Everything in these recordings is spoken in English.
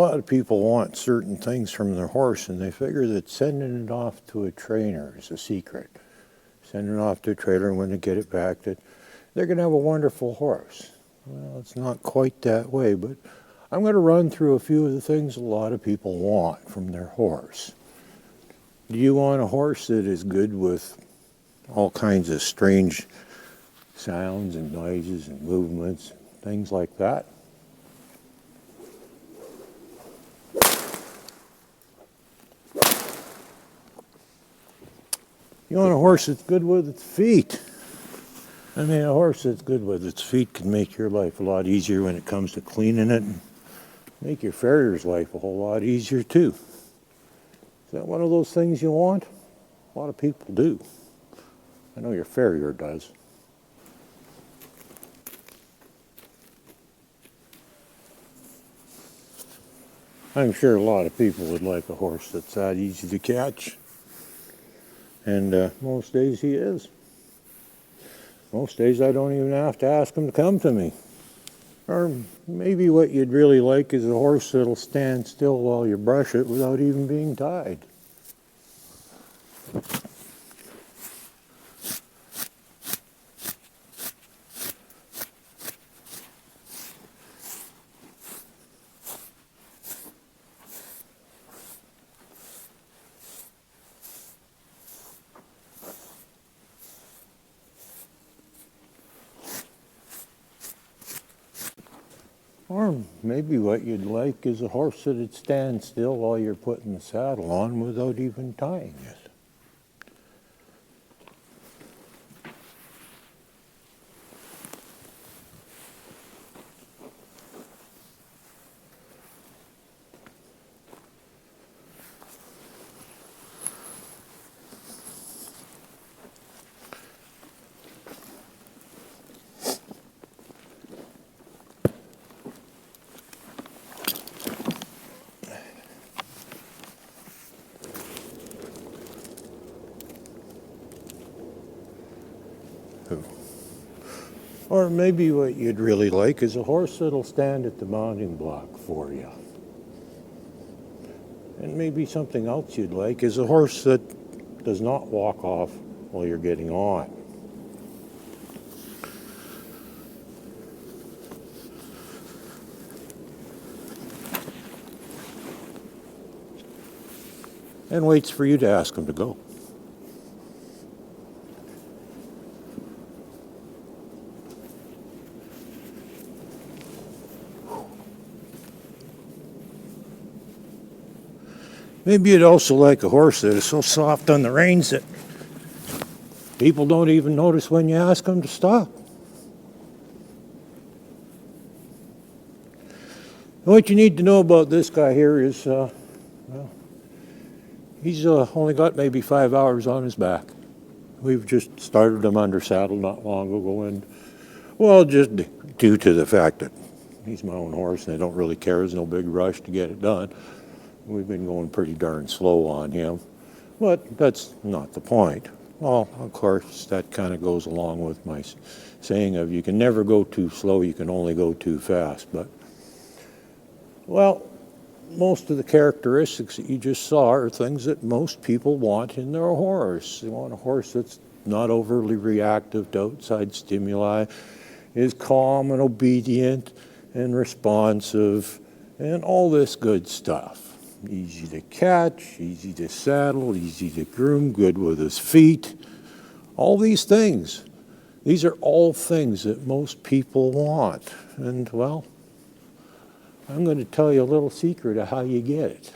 lot of people want certain things from their horse, and they figure that sending it off to a trainer is a secret. Sending it off to a trainer, and when they get it back, that they're going to have a wonderful horse. Well, it's not quite that way, but I'm going to run through a few of the things a lot of people want from their horse. Do you want a horse that is good with all kinds of strange sounds and noises and movements, things like that? You want a horse that's good with its feet. I mean, a horse that's good with its feet can make your life a lot easier when it comes to cleaning it, and make your farrier's life a whole lot easier too. Is that one of those things you want? A lot of people do. I know your farrier does. I'm sure a lot of people would like a horse that's that easy to catch. And most days he is. Most days I don't even have to ask him to come to me. Or maybe what you'd really like is a horse that'll stand still while you brush it without even being tied. Or maybe what you'd like is a horse that'd stand still while you're putting the saddle on without even tying it. Or maybe what you'd really like is a horse that'll stand at the mounting block for you. And maybe something else you'd like is a horse that does not walk off while you're getting on. And waits for you to ask him to go. Maybe you'd also like a horse that is so soft on the reins that people don't even notice when you ask them to stop. And what you need to know about this guy here is, well, he's only got maybe 5 hours on his back. We've just started him under saddle not long ago, and, well, just due to the fact that he's my own horse and I don't really care, there's no big rush to get it done. We've been going pretty darn slow on him, but that's not the point. Well, of course, that kind of goes along with my saying of you can never go too slow, you can only go too fast. But, well, most of the characteristics that you just saw are things that most people want in their horse. They want a horse that's not overly reactive to outside stimuli, is calm and obedient and responsive, and all this good stuff. Easy to catch, easy to saddle, easy to groom, good with his feet. All these things. These are all things that most people want. And, well, I'm going to tell you a little secret of how you get it.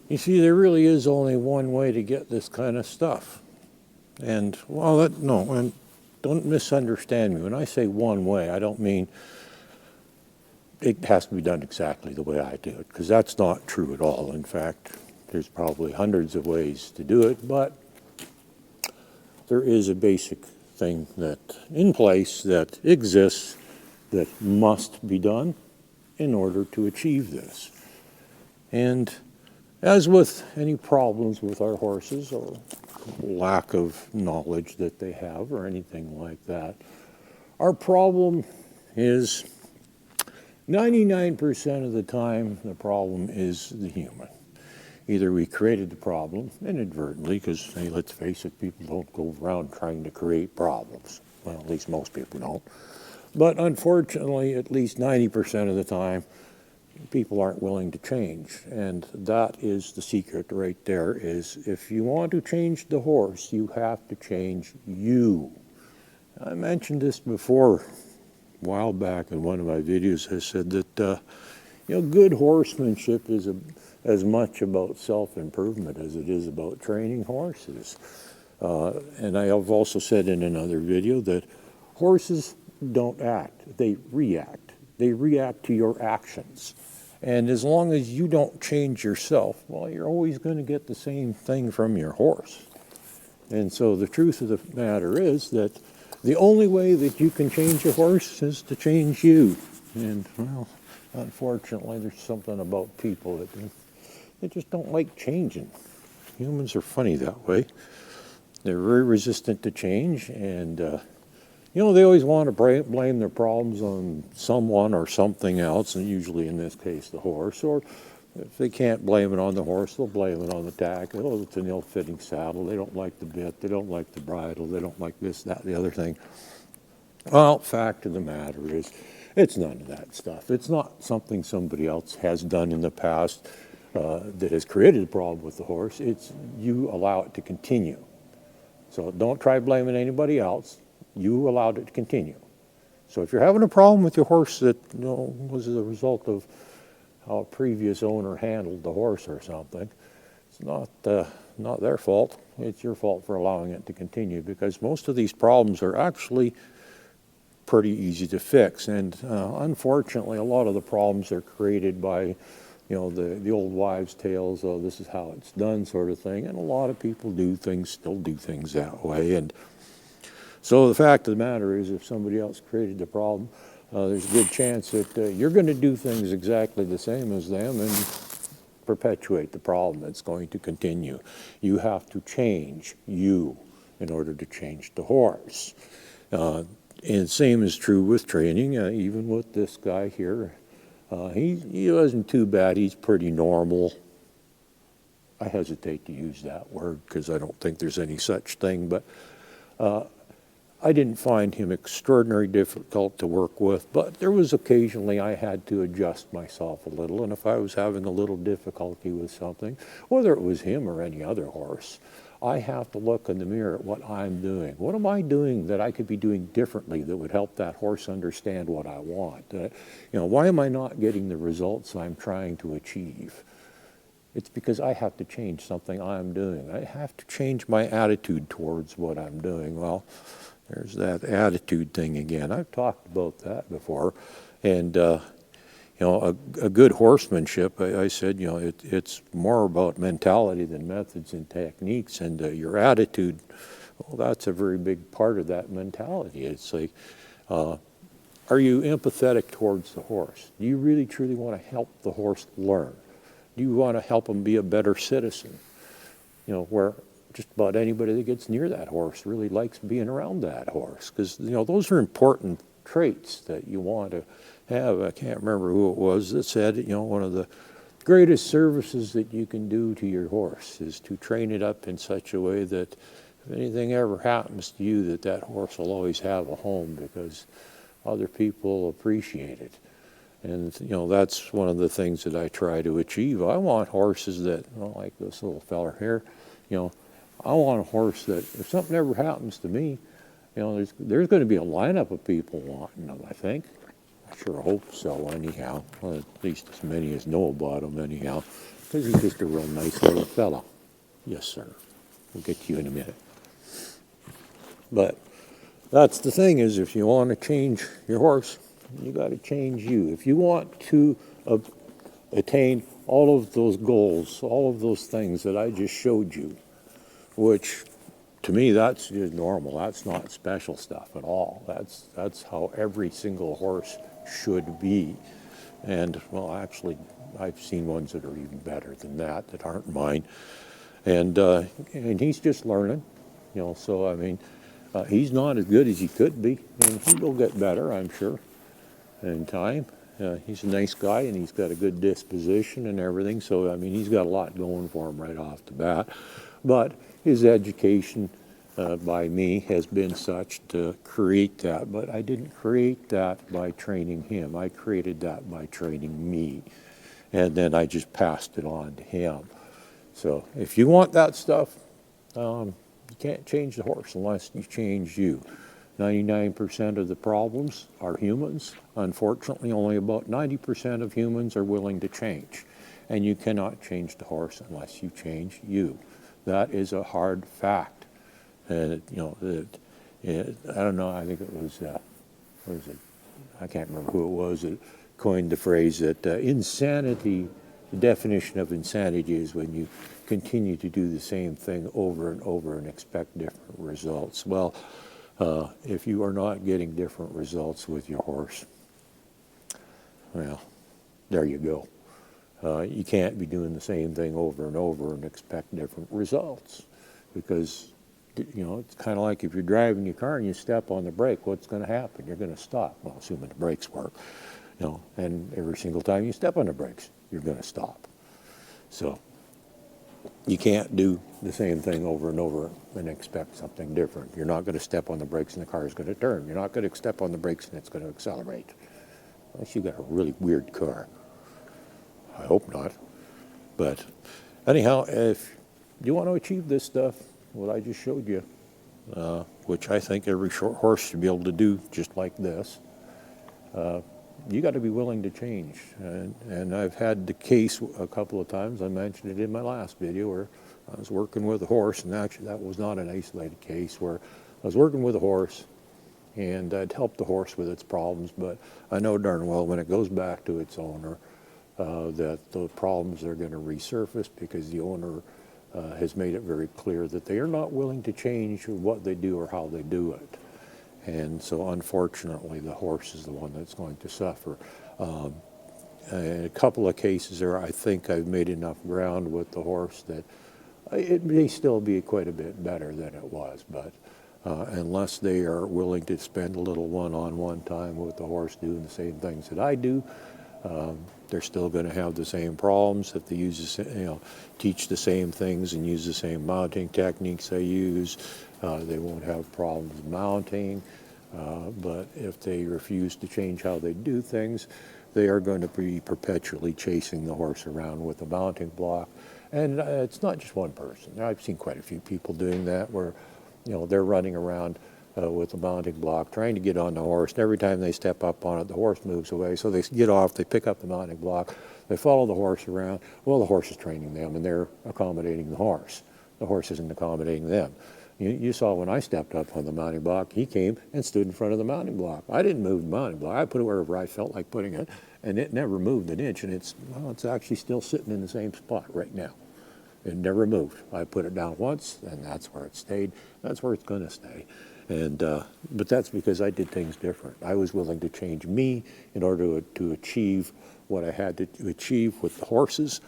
You see, there really is only one way to get this kind of stuff. And, well, and don't misunderstand me. When I say one way, I don't mean it has to be done exactly the way I do it, because that's not true at all. In fact, there's probably hundreds of ways to do it, but there is a basic thing that in place that exists that must be done in order to achieve this. And as with any problems with our horses or lack of knowledge that they have or anything like that, our problem is 99% of the time, the problem is the human. Either we created the problem inadvertently, because, hey, let's face it, people don't go around trying to create problems. Well, at least most people don't. But unfortunately, at least 90% of the time, people aren't willing to change. And that is the secret right there, is if you want to change the horse, you have to change you. I mentioned this before a while back in one of my videos. I said that good horsemanship is as much about self-improvement as it is about training horses. And I have also said in another video that horses don't act, they react. They react to your actions. And as long as you don't change yourself, well, you're always going to get the same thing from your horse. And so the truth of the matter is that the only way that you can change a horse is to change you. And, well, unfortunately, there's something about people that they just don't like changing. Humans are funny that way. They're very resistant to change, and they always want to blame their problems on someone or something else, and usually in this case the horse. Or if they can't blame it on the horse, they'll blame it on the tack. Oh, it's an ill-fitting saddle. They don't like the bit. They don't like the bridle. They don't like this, that, the other thing. Well, fact of the matter is, it's none of that stuff. It's not something somebody else has done in the past that has created a problem with the horse. It's you allow it to continue. So don't try blaming anybody else. You allowed it to continue. So if you're having a problem with your horse that was the result of how a previous owner handled the horse or something, it's not their fault. It's your fault for allowing it to continue, because most of these problems are actually pretty easy to fix. And unfortunately, a lot of the problems are created by the old wives' tales, oh, this is how it's done sort of thing. And a lot of people still do things that way. And so the fact of the matter is, if somebody else created the problem, there's a good chance that you're going to do things exactly the same as them and perpetuate the problem that's going to continue. You have to change you in order to change the horse. And the same is true with training, even with this guy here. He wasn't too bad. He's pretty normal. I hesitate to use that word because I don't think there's any such thing, but I didn't find him extraordinarily difficult to work with, but there was occasionally I had to adjust myself a little, and if I was having a little difficulty with something, whether it was him or any other horse, I have to look in the mirror at what I'm doing. What am I doing that I could be doing differently that would help that horse understand what I want? Why am I not getting the results I'm trying to achieve? It's because I have to change something I'm doing. I have to change my attitude towards what I'm doing. Well, there's that attitude thing again. I've talked about that before. And, a good horsemanship, I said, it's more about mentality than methods and techniques. And your attitude, well, that's a very big part of that mentality. It's like, are you empathetic towards the horse? Do you really, truly want to help the horse learn? Do you want to help him be a better citizen? Where just about anybody that gets near that horse really likes being around that horse, because those are important traits that you want to have. I can't remember who it was that said, one of the greatest services that you can do to your horse is to train it up in such a way that if anything ever happens to you, that horse will always have a home because other people appreciate it. And that's one of the things that I try to achieve. I want horses that, like this little fella here, I want a horse that if something ever happens to me, there's going to be a lineup of people wanting them, I think. I sure hope so, anyhow. Well, at least as many as know about him, anyhow. Because he's just a real nice little fella. Yes, sir. We'll get to you in a minute. But that's the thing, is if you want to change your horse, you got to change you. If you want to attain all of those goals, all of those things that I just showed you, which to me that's just normal. That's not special stuff at all. That's how every single horse should be. And well, actually, I've seen ones that are even better than that aren't mine. And he's just learning, So I mean, he's not as good as he could be, and he will get better, I'm sure, in time. He's a nice guy, and he's got a good disposition and everything. So, I mean, he's got a lot going for him right off the bat. But his education by me has been such to create that. But I didn't create that by training him. I created that by training me. And then I just passed it on to him. So if you want that stuff, you can't change the horse unless you change you. 99% of the problems are humans. Unfortunately, only about 90% of humans are willing to change. And you cannot change the horse unless you change you. That is a hard fact. And, I don't know, I think it was, what is it? I can't remember who it was that coined the phrase that insanity, the definition of insanity is when you continue to do the same thing over and over and expect different results. Well, if you are not getting different results with your horse, well, there you go. You can't be doing the same thing over and over and expect different results, because it's kind of like if you're driving your car and you step on the brake, what's going to happen? You're going to stop. Well, assuming the brakes work, and every single time you step on the brakes, you're going to stop. So you can't do the same thing over and over and expect something different. You're not going to step on the brakes and the car is going to turn. You're not going to step on the brakes and it's going to accelerate. Unless you've got a really weird car. I hope not. But anyhow, if you want to achieve this stuff, what I just showed you, which I think every short horse should be able to do just like this, you got to be willing to change. And I've had the case a couple of times. I mentioned it in my last video where I was working with a horse, and actually that was not an isolated case, where I was working with a horse and I'd helped the horse with its problems, but I know darn well when it goes back to its owner that the problems are going to resurface, because the owner has made it very clear that they are not willing to change what they do or how they do it. And so unfortunately the horse is the one that's going to suffer. In a couple of cases there, I think I've made enough ground with the horse that it may still be quite a bit better than it was, but unless they are willing to spend a little one-on-one time with the horse doing the same things that I do, they're still going to have the same problems. If they use teach the same things and use the same mounting techniques I use, they won't have problems mounting. But if they refuse to change how they do things, they are going to be perpetually chasing the horse around with a mounting block. And it's not just one person. I've seen quite a few people doing that, where they're running around with a mounting block, trying to get on the horse. And every time they step up on it, the horse moves away. So they get off, they pick up the mounting block, they follow the horse around. Well, the horse is training them, and they're accommodating the horse. The horse isn't accommodating them. You saw when I stepped up on the mounting block, he came and stood in front of the mounting block. I didn't move the mounting block. I put it wherever I felt like putting it, and it never moved an inch, and it's actually still sitting in the same spot right now. It never moved. I put it down once, and that's where it stayed. That's where it's going to stay. And but that's because I did things different. I was willing to change me in order to achieve what I had to achieve with the horses,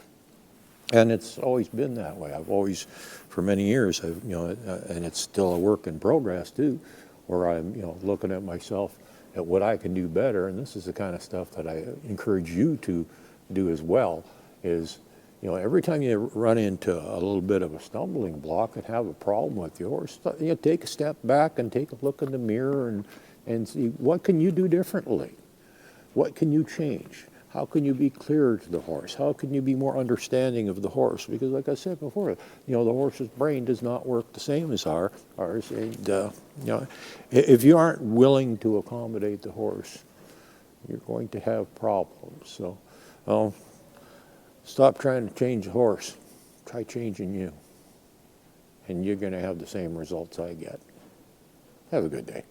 and it's always been that way. I've always, for many years, and it's still a work in progress too, where I'm looking at myself at what I can do better. And this is the kind of stuff that I encourage you to do as well. Is every time you run into a little bit of a stumbling block and have a problem with your horse, take a step back and take a look in the mirror and see, what can you do differently? What can you change? How can you be clearer to the horse? How can you be more understanding of the horse? Because like I said before, the horse's brain does not work the same as ours. And if you aren't willing to accommodate the horse, you're going to have problems. So, stop trying to change the horse. Try changing you. And you're going to have the same results I get. Have a good day.